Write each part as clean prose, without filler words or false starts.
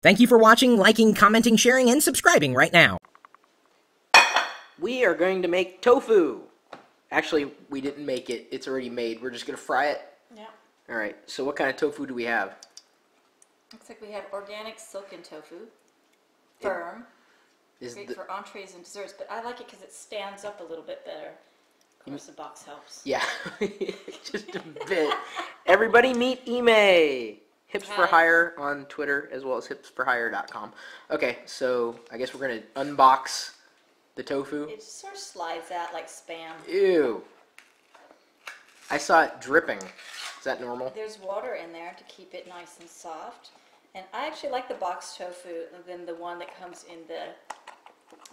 Thank you for watching, liking, commenting, sharing, and subscribing right now. We are going to make tofu. Actually, we didn't make it. It's already made. We're just going to fry it. Yeah. All right. So what kind of tofu do we have? Looks like we have organic silken tofu. Firm. Great for entrees and desserts, but I like it because it stands up a little bit better. Of course, the box helps. Yeah, just a bit. Everybody meet Ime. Hips for Hire on Twitter, as well as hipsforhire.com. Okay, so I guess we're going to unbox the tofu. It just sort of slides out like Spam. Ew. I saw it dripping. Is that normal? There's water in there to keep it nice and soft. And I actually like the box tofu than the one that comes in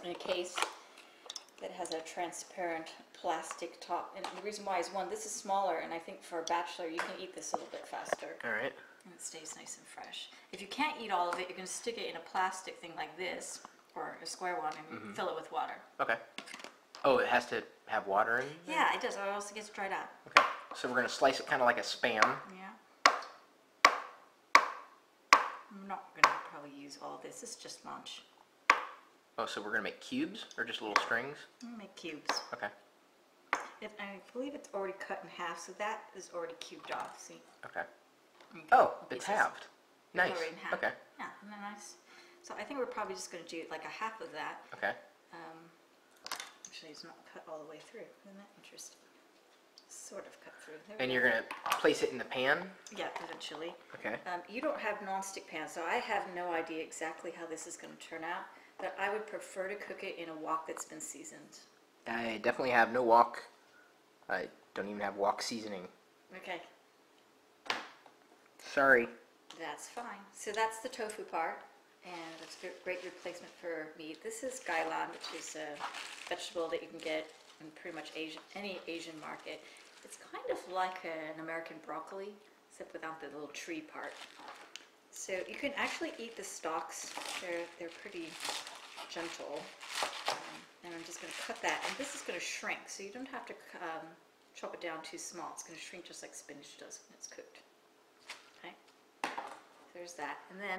a case that has a transparent plastic top. And the reason why is, one, this is smaller, and I think for a bachelor you can eat this a little bit faster. All right. And it stays nice and fresh. If you can't eat all of it, you can stick it in a plastic thing like this, or a square one, and fill it with water. Okay. Oh, it has to have water in it? Yeah, it does, or else it gets dried out. Okay. So we're going to slice it kind of like a Spam. Yeah. I'm not going to probably use all this. It's just lunch. Oh, so we're going to make cubes, or just little strings? I'm going to make cubes. Okay. I believe it's already cut in half, so that is already cubed off, see? Okay. Oh, it's halved. Nice. In half. Okay. Yeah, isn't that nice? So I think we're probably just going to do like a half of that. Okay. Actually, it's not cut all the way through. Isn't that interesting? Sort of cut through. And you're going to place it in the pan? Yeah, eventually. Okay. You don't have non-stick pans, so I have no idea exactly how this is going to turn out, but I would prefer to cook it in a wok that's been seasoned. I definitely have no wok. I don't even have wok seasoning. Okay. Sorry. That's fine. So that's the tofu part, and it's a great replacement for meat. This is gailan, which is a vegetable that you can get in pretty much any Asian market. It's kind of like an American broccoli, except without the little tree part. So you can actually eat the stalks. They're pretty gentle. And I'm just going to cut that, and this is going to shrink, so you don't have to chop it down too small. It's going to shrink just like spinach does when it's cooked. Okay, there's that. And then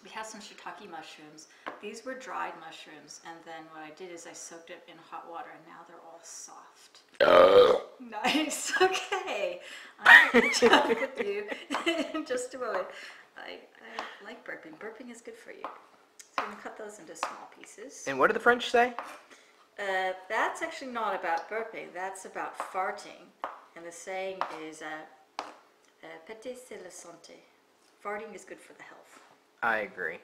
we have some shiitake mushrooms. These were dried mushrooms, and then what I did is I soaked it in hot water, and now they're all soft. Nice. Okay, I'm going to chat with you in just a moment. I like burping. Burping is good for you. So I'm going to cut those into small pieces. And what do the French say? That's actually not about burping. That's about farting. And the saying is, péter c'est la santé. Farting is good for the health. I agree.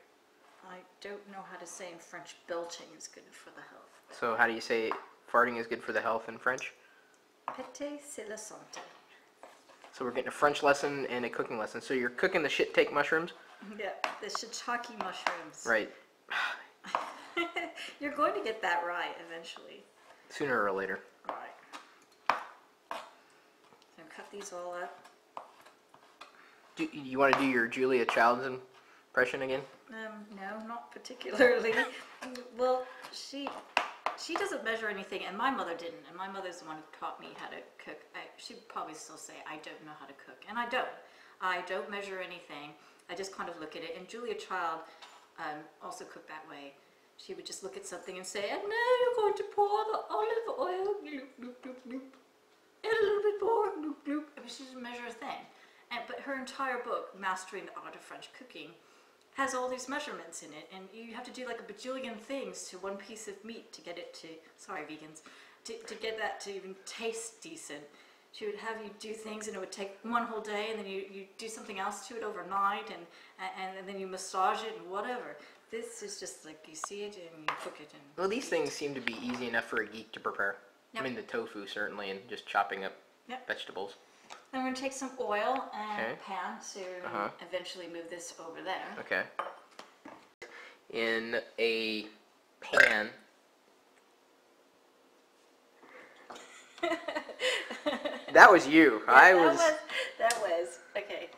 I don't know how to say in French belching is good for the health. So how do you say farting is good for the health in French? Péter c'est la santé. So we're getting a French lesson and a cooking lesson. So you're cooking the shiitake mushrooms? Yeah, the shiitake mushrooms. Right. You're going to get that right eventually. Sooner or later. All right. So cut these all up. Do you want to do your Julia Child's impression again? No, not particularly. Well, she doesn't measure anything, and my mother didn't. And my mother's the one who taught me how to cook. She'd probably still say I don't know how to cook, and I don't. I don't measure anything. I just kind of look at it. And Julia Child also cooked that way. She would just look at something and say, and now you're going to pour the olive oil, bloop, bloop, bloop, bloop, and a little bit more, bloop, bloop. I mean, she didn't measure a thing. But her entire book, Mastering the Art of French Cooking, has all these measurements in it, and you have to do like a bajillion things to one piece of meat to get it to, sorry vegans, to get that to even taste decent. She would have you do things, and it would take one whole day, and then you do something else to it overnight, and then you massage it and whatever. This is just like you see it and you cook it. And well, these things seem to be easy enough for a geek to prepare. Yep. I mean, the tofu certainly, and just chopping up vegetables. Then we're going to take some oil and a pan to eventually move this over there. Okay. In a pan. That was you. Yeah, that was. Okay.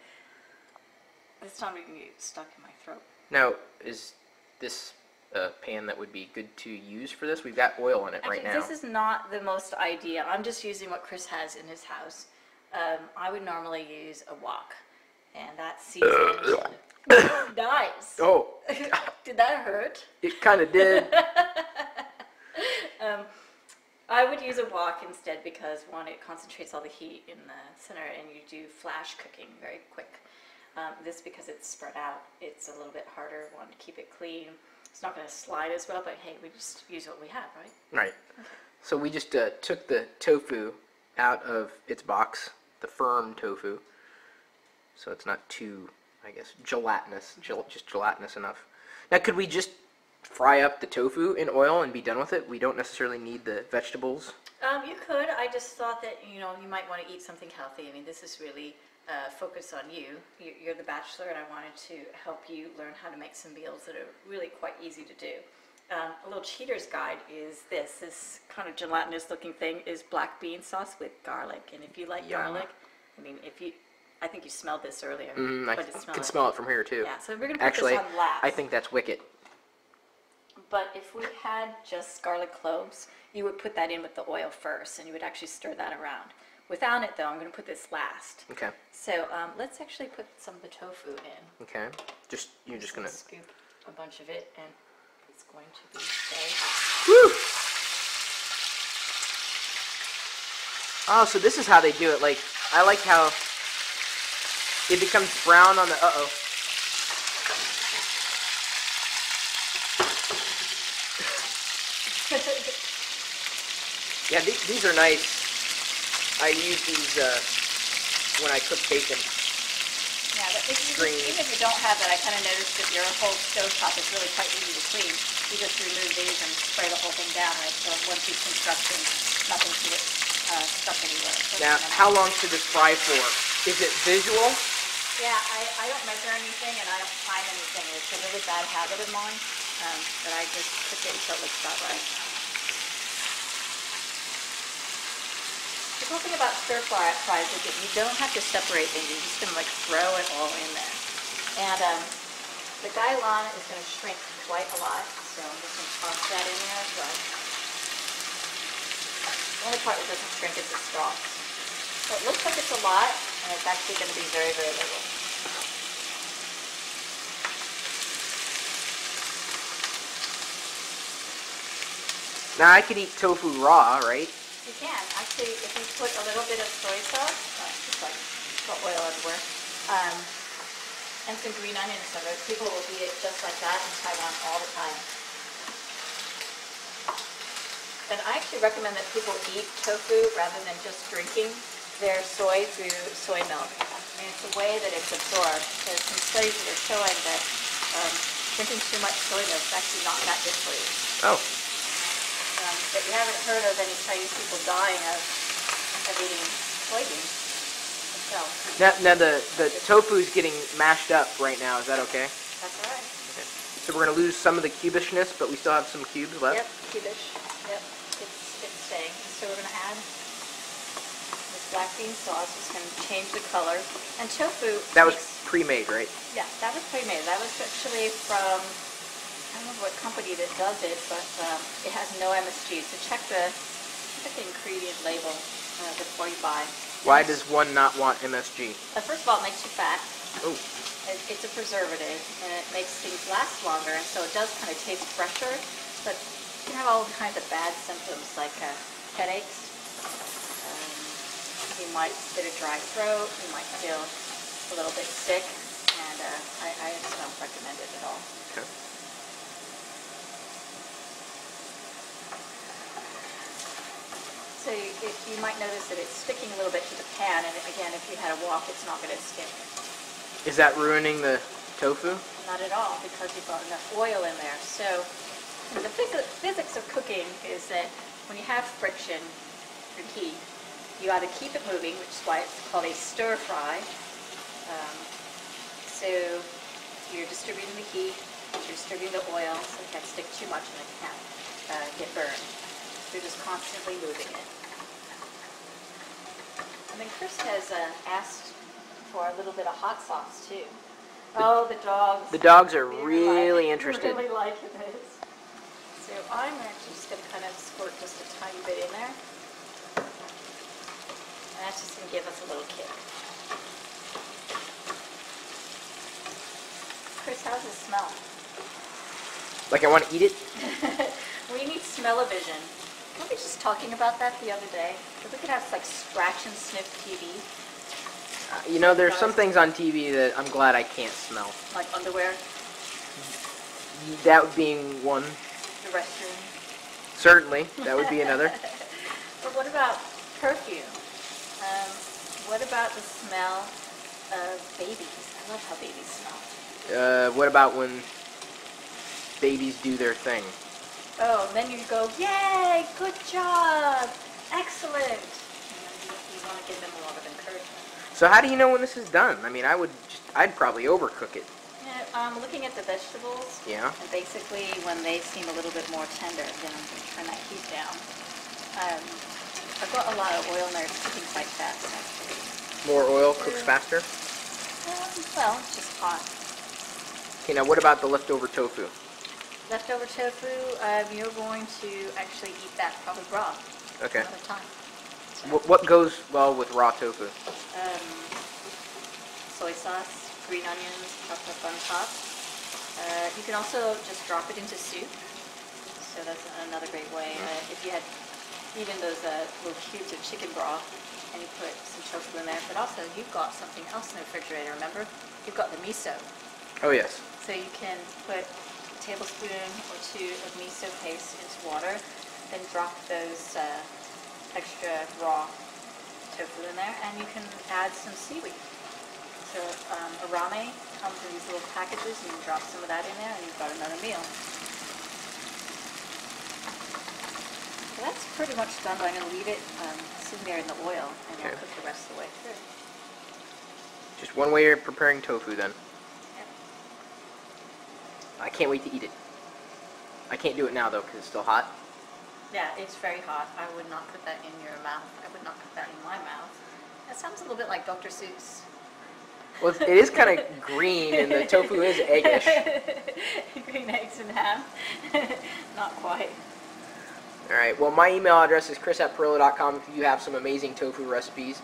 This time we can get stuck in my throat. Now, is this a pan that would be good to use for this? We've got oil in it right now. This is not the most ideal. I'm just using what Chris has in his house. I would normally use a wok, and that's seasoned Nice. Oh, Did that hurt? it kind of did. I would use a wok instead because, one, it concentrates all the heat in the center and you do flash cooking very quick. This, because it's spread out, it's a little bit harder, one, to keep it clean. It's not going to slide as well, but hey, we just use what we have, right? Right. Okay. So we just took the tofu out of its box, the firm tofu, so it's not too, I guess, gelatinous, just gelatinous enough. Now, could we just fry up the tofu in oil and be done with it? We don't necessarily need the vegetables. You could. I just thought that, you might want to eat something healthy. I mean, this is really focused on you. You're the bachelor, and I wanted to help you learn how to make some meals that are really quite easy to do. A little cheater's guide is this kind of gelatinous looking thing is black bean sauce with garlic. And if you like garlic, I mean, I think you smelled this earlier. I can smell it from here too. Yeah, so we're going to put this on last. I think that's wicked. But if we had just garlic cloves, you would put that in with the oil first, and you would actually stir that around. Without it, though, I'm going to put this last. Okay. So let's actually put some of the tofu in. Okay. You're just going to scoop a bunch of it, and it's going to be very hot. Woo! Oh, so this is how they do it. Like, I like how it becomes brown on the... Uh-oh. Yeah, these are nice. I use these when I cook bacon. Yeah, but even if you don't have that, I kind of noticed that your whole stovetop is really quite easy to clean. You just remove these and spray the whole thing down, right? So once you've construction, nothing to get stuck anywhere. So now, how long should this fry for? Is it visual? Yeah, I don't measure anything and I don't time anything. It's a really bad habit of mine, but I just cook it until it looks about right. The cool thing about stir fries is that you don't have to separate things. You're just going to throw it all in there. And the gailan is going to shrink quite a lot, so I'm just going to toss that in there as well. The only part that doesn't shrink is the stalks. So it looks like it's a lot, and it's actually going to be very, very little. Now I could eat tofu raw, right? You can. Actually, if you put a little bit of soy sauce, just like put oil everywhere, and some green onions in it, people will eat it just like that in Taiwan all the time. And I actually recommend that people eat tofu rather than just drinking their soy through soy milk. And it's a way that it's absorbed. There's some studies that are showing that drinking too much soy milk is actually not that good for you. Oh. But you haven't heard of any Chinese people dying of eating soybeans. So. Now the tofu is getting mashed up right now. Is that okay? That's all right. Okay. So we're going to lose some of the cubishness, but we still have some cubes left? Yep, cubish. Yep, it's staying. So we're going to add this black bean sauce. It's going to change the color. And tofu... That was pre-made, right? Yeah, that was pre-made. That was actually from... I don't know what company that does it, but it has no MSG. So check the ingredient label before you buy. Why does one not want MSG? First of all, it makes you fat. Oh. It's a preservative, and it makes things last longer, and so it does kind of taste fresher, but you can have all kinds of bad symptoms like headaches. You might get a dry throat. You might feel a little bit sick, and I just don't recommend it at all. Okay. So you might notice that it's sticking a little bit to the pan, and again, if you had a wok, it's not going to stick. Is that ruining the tofu? Not at all, because you've got enough oil in there. So the physics of cooking is that when you have friction and heat, you got to keep it moving, which is why it's called a stir fry. So you're distributing the heat, you're distributing the oil, so you can't stick too much and it can't get burned. You're just constantly moving it. And then Chris has asked for a little bit of hot sauce too. Oh, the dogs. The dogs are really interested. Really liking this. So I'm actually just going to kind of squirt just a tiny bit in there. And that's just going to give us a little kick. Chris, how's it smell? Like I want to eat it? We need smell-o-vision. Weren't we just talking about that the other day? If we could have like scratch and sniff TV. You know, there's some things on TV that I'm glad I can't smell. Like underwear, That being one. the restroom. Certainly, that would be another. But what about perfume? What about the smell of babies? I love how babies smell. What about when babies do their thing? Oh, and then you go, yay, good job, excellent. And then you want to give them a lot of encouragement. So how do you know when this is done? I mean, I'd probably overcook it. Yeah, looking at the vegetables, Yeah. and basically when they seem a little bit more tender, then I'm going to turn that heat down. I've got a lot of oil in there to keep things like that, actually. More oil cooks faster? Well, it's just hot. Okay, now what about the leftover tofu? Leftover tofu, you're going to actually eat that probably raw. Okay. Another time. So, What goes well with raw tofu? soy sauce, green onions, chopped up on top. You can also just drop it into soup. So that's another great way. If you had even those little cubes of chicken broth, and you put some tofu in there, but also you've got something else in the refrigerator, remember? You've got the miso. Oh, yes. So you can put a tablespoon or two of miso paste into water, then drop those extra raw tofu in there, and you can add some seaweed. So arame comes in these little packages, and you can drop some of that in there, and you've got another meal. So that's pretty much done, but I'm going to leave it sitting there in the oil, and Okay. I'll cook the rest of the way through. Just one way of preparing tofu then. Yep. I can't wait to eat it. I can't do it now though because it's still hot. Yeah, it's very hot. I would not put that in your mouth. I would not put that in my mouth. That sounds a little bit like Dr. Seuss. Well, it is kind of green and the tofu is eggish. Green eggs and ham. Not quite. Alright, well my email address is chris@pirillo.com. If you have some amazing tofu recipes,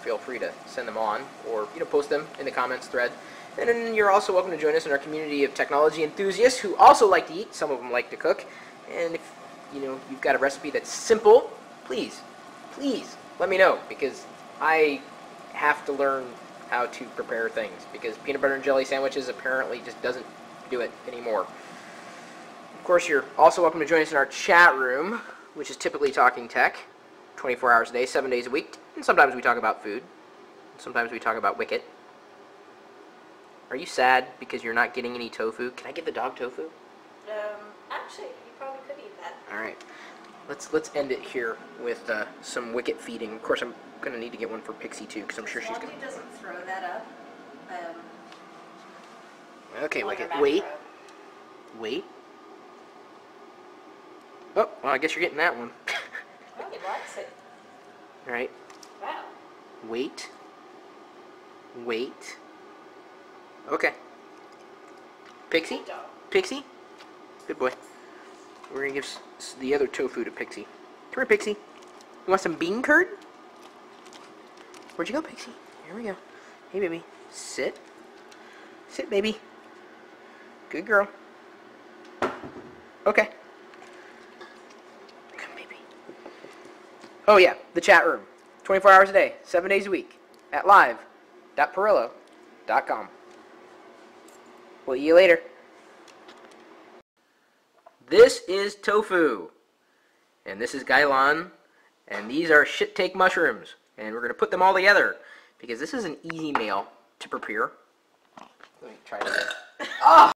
feel free to send them on or post them in the comments thread. And then you're also welcome to join us in our community of technology enthusiasts who also like to eat. Some of them like to cook. And if you've got a recipe that's simple, please let me know, because I have to learn how to prepare things, because peanut butter and jelly sandwiches apparently just doesn't do it anymore. Of course, you're also welcome to join us in our chat room, which is typically talking tech, 24 hours a day, 7 days a week, and sometimes we talk about food, sometimes we talk about Wicket. Are you sad because you're not getting any tofu? Can I get the dog tofu? Actually, you probably could eat that. All right, let's end it here with some Wicket feeding. Of course, I'm gonna need to get one for Pixie too, because I'm sure she's As long gonna. as he doesn't throw that up. Okay, on Wicket, your wait. macro. Wait. Oh, well, I guess you're getting that one. Oh, he likes it. All right. Wow. Wait. Wait. Okay. Pixie? Good dog. Pixie? Good boy. We're going to give the other tofu to Pixie. Come here, Pixie. You want some bean curd? Where'd you go, Pixie? Here we go. Hey, baby. Sit. Sit, baby. Good girl. Okay. Come, baby. Oh, yeah. The chat room. 24 hours a day, 7 days a week. At live.pirillo.com. We'll see you later. This is tofu. And this is gailan. And these are shit take mushrooms. And we're going to put them all together, because this is an easy meal to prepare. Let me try this. Ah!